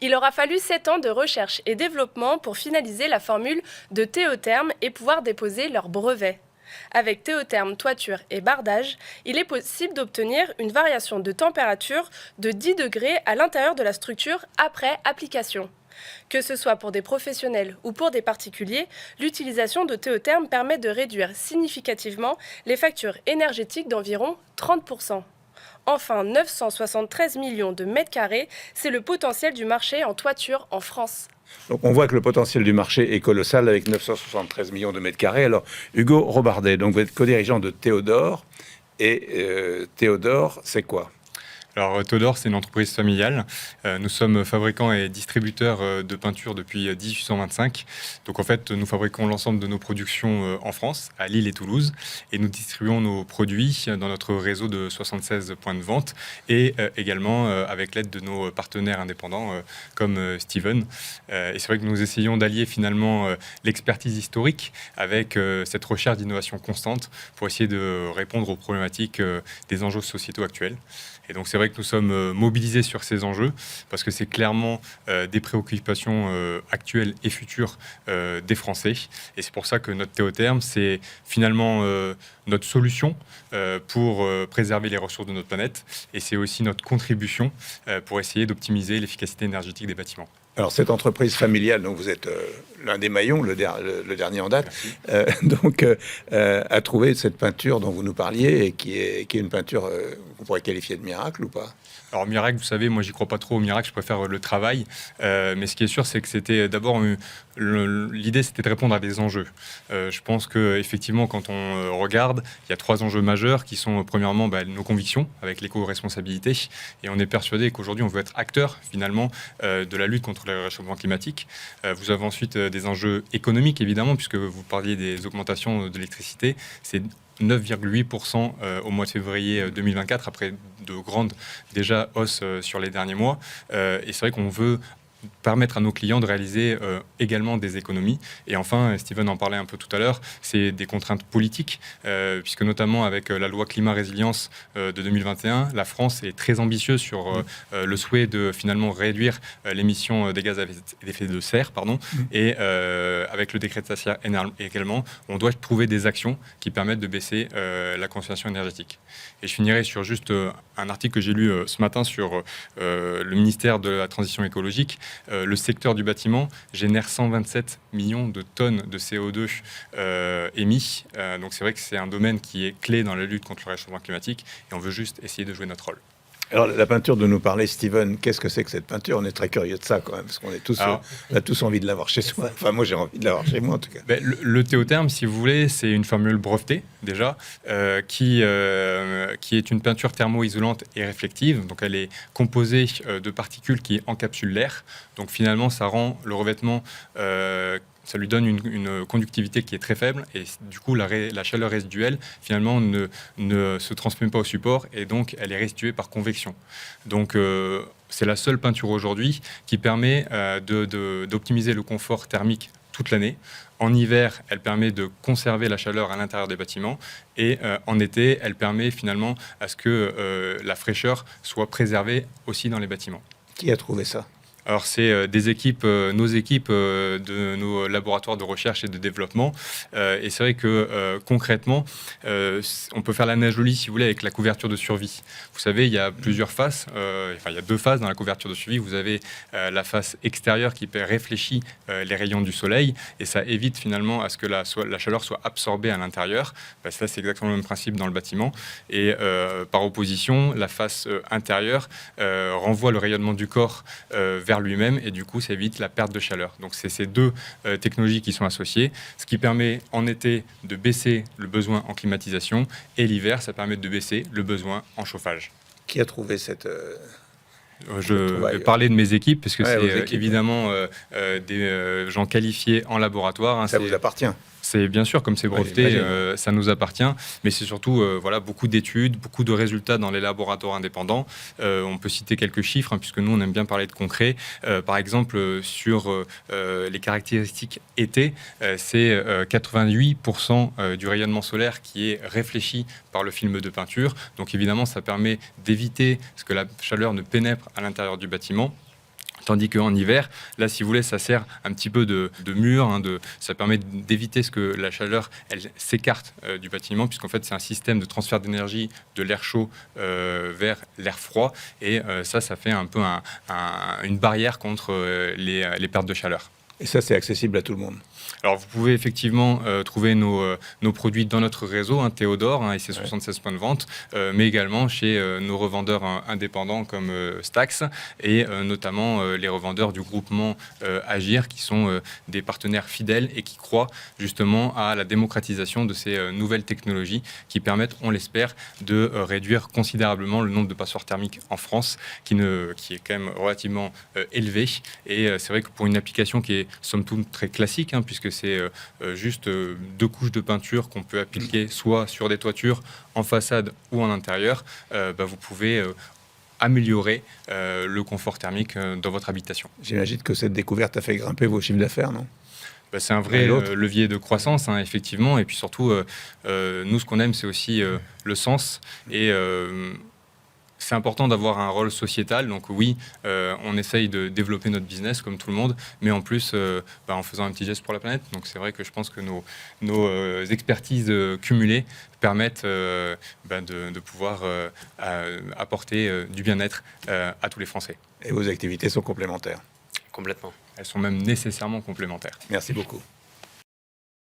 Il aura fallu 7 ans de recherche et développement pour finaliser la formule de Théotherme et pouvoir déposer leur brevet. Avec Théotherme, toiture et bardage, il est possible d'obtenir une variation de température de 10 degrés à l'intérieur de la structure après application. Que ce soit pour des professionnels ou pour des particuliers, l'utilisation de Théotherme permet de réduire significativement les factures énergétiques d'environ 30%. Enfin, 973 millions de mètres carrés, c'est le potentiel du marché en toiture en France. Donc on voit que le potentiel du marché est colossal avec 973 millions de mètres carrés. Alors Hugo Robardet, donc vous êtes co-dirigeant de Théodore. Et Théodore, c'est quoi ? Alors Théodore, c'est une entreprise familiale. Nous sommes fabricants et distributeurs de peinture depuis 1825. Donc en fait, nous fabriquons l'ensemble de nos productions en France, à Lille et Toulouse. Et nous distribuons nos produits dans notre réseau de 76 points de vente et également avec l'aide de nos partenaires indépendants comme Steven. Et c'est vrai que nous essayons d'allier finalement l'expertise historique avec cette recherche d'innovation constante pour essayer de répondre aux problématiques des enjeux sociétaux actuels. Et donc c'est vrai que nous sommes mobilisés sur ces enjeux parce que c'est clairement des préoccupations actuelles et futures des Français. Et c'est pour ça que notre Théotherme, c'est finalement notre solution pour préserver les ressources de notre planète. Et c'est aussi notre contribution pour essayer d'optimiser l'efficacité énergétique des bâtiments. Alors cette entreprise familiale, donc vous êtes l'un des maillons, le dernier en date, a trouvé cette peinture dont vous nous parliez et qui est une peinture qu'on pourrait qualifier de miracle ou pas ? Alors miracle, vous savez, moi j'y crois pas trop au miracle, je préfère le travail. Mais ce qui est sûr, c'est que c'était d'abord l'idée, c'était de répondre à des enjeux. Je pense que effectivement, quand on regarde, il y a 3 enjeux majeurs qui sont premièrement nos convictions avec l'éco-responsabilité, et on est persuadé qu'aujourd'hui on veut être acteur finalement de la lutte contre le réchauffement climatique. Vous avez ensuite des enjeux économiques évidemment, puisque vous parliez des augmentations de l'électricité. C'est 9,8% au mois de février 2024, après de grandes déjà hausses sur les derniers mois. Et c'est vrai qu'on veut permettre à nos clients de réaliser également des économies. Et enfin, Steven en parlait un peu tout à l'heure, c'est des contraintes politiques, puisque notamment avec la loi climat-résilience de 2021, la France est très ambitieuse sur le souhait de finalement réduire l'émission des gaz à effet de serre. Et avec le décret de Sacer également, on doit trouver des actions qui permettent de baisser la consommation énergétique. Et je finirai sur juste un article que j'ai lu ce matin sur le ministère de la Transition écologique. Le secteur du bâtiment génère 127 millions de tonnes de CO2 émis. Donc c'est vrai que c'est un domaine qui est clé dans la lutte contre le réchauffement climatique et on veut juste essayer de jouer notre rôle. Alors la peinture dont nous parlait Steven, qu'est-ce que c'est que cette peinture ? On est très curieux de ça quand même, parce qu'on est tous, on a tous envie de l'avoir chez soi. Enfin moi j'ai envie de l'avoir chez moi en tout cas. Le Théotherme, si vous voulez, c'est une formule brevetée déjà, qui est une peinture thermo-isolante et réflective. Donc elle est composée de particules qui encapsulent l'air. Donc finalement ça rend le revêtement... ça lui donne une conductivité qui est très faible et du coup la chaleur résiduelle finalement ne se transmet pas au support et donc elle est restituée par convection. Donc c'est la seule peinture aujourd'hui qui permet d'optimiser le confort thermique toute l'année. En hiver, elle permet de conserver la chaleur à l'intérieur des bâtiments et en été, elle permet finalement à ce que la fraîcheur soit préservée aussi dans les bâtiments. Qui a trouvé ça ? Alors c'est des équipes, nos équipes de nos laboratoires de recherche et de développement. Et c'est vrai que concrètement, on peut faire l'analogie, si vous voulez, avec la couverture de survie. Vous savez, il y a plusieurs faces. Il y a 2 phases dans la couverture de survie. Vous avez la face extérieure qui réfléchit les rayons du soleil et ça évite finalement à ce que la chaleur soit absorbée à l'intérieur. Ça, c'est exactement le même principe dans le bâtiment. Et par opposition, la face intérieure renvoie le rayonnement du corps vers lui-même et du coup ça évite la perte de chaleur. Donc c'est ces 2 technologies qui sont associées, ce qui permet en été de baisser le besoin en climatisation et l'hiver ça permet de baisser le besoin en chauffage. Qui a trouvé cette... Je vais parler de mes équipes parce que c'est évidemment des gens qualifiés en laboratoire. Ça vous appartient ? C'est bien sûr, comme c'est breveté, ça nous appartient, mais c'est surtout beaucoup d'études, beaucoup de résultats dans les laboratoires indépendants. On peut citer quelques chiffres, puisque nous, on aime bien parler de concret. Par exemple, sur les caractéristiques été, c'est 88% du rayonnement solaire qui est réfléchi par le film de peinture. Donc évidemment, ça permet d'éviter que la chaleur ne pénètre à l'intérieur du bâtiment. Tandis qu'en hiver, là, si vous voulez, ça sert un petit peu de mur, ça permet d'éviter que la chaleur elle s'écarte du bâtiment, puisqu'en fait, c'est un système de transfert d'énergie de l'air chaud vers l'air froid. Et ça fait un peu une barrière contre les pertes de chaleur. Et ça, c'est accessible à tout le monde. Alors, vous pouvez effectivement trouver nos produits dans notre réseau, Théodore, et ses 76 points de vente, mais également chez nos revendeurs indépendants comme Stax, et notamment les revendeurs du groupement Agir, qui sont des partenaires fidèles et qui croient justement à la démocratisation de ces nouvelles technologies qui permettent, on l'espère, de réduire considérablement le nombre de passoires thermiques en France, qui est quand même relativement élevé. Et c'est vrai que pour une application qui est somme toute très classique, puisque c'est juste 2 couches de peinture qu'on peut appliquer soit sur des toitures, en façade ou en intérieur, vous pouvez améliorer le confort thermique dans votre habitation. J'imagine que cette découverte a fait grimper vos chiffres d'affaires, non ? C'est un vrai levier de croissance, effectivement. Et puis surtout, nous, ce qu'on aime, c'est aussi le sens. Et c'est important d'avoir un rôle sociétal. Donc oui, on essaye de développer notre business comme tout le monde, mais en plus, en faisant un petit geste pour la planète. Donc c'est vrai que je pense que nos expertises cumulées permettent de pouvoir apporter du bien-être à tous les Français. Et vos activités sont complémentaires. Complètement. Elles sont même nécessairement complémentaires. Merci beaucoup.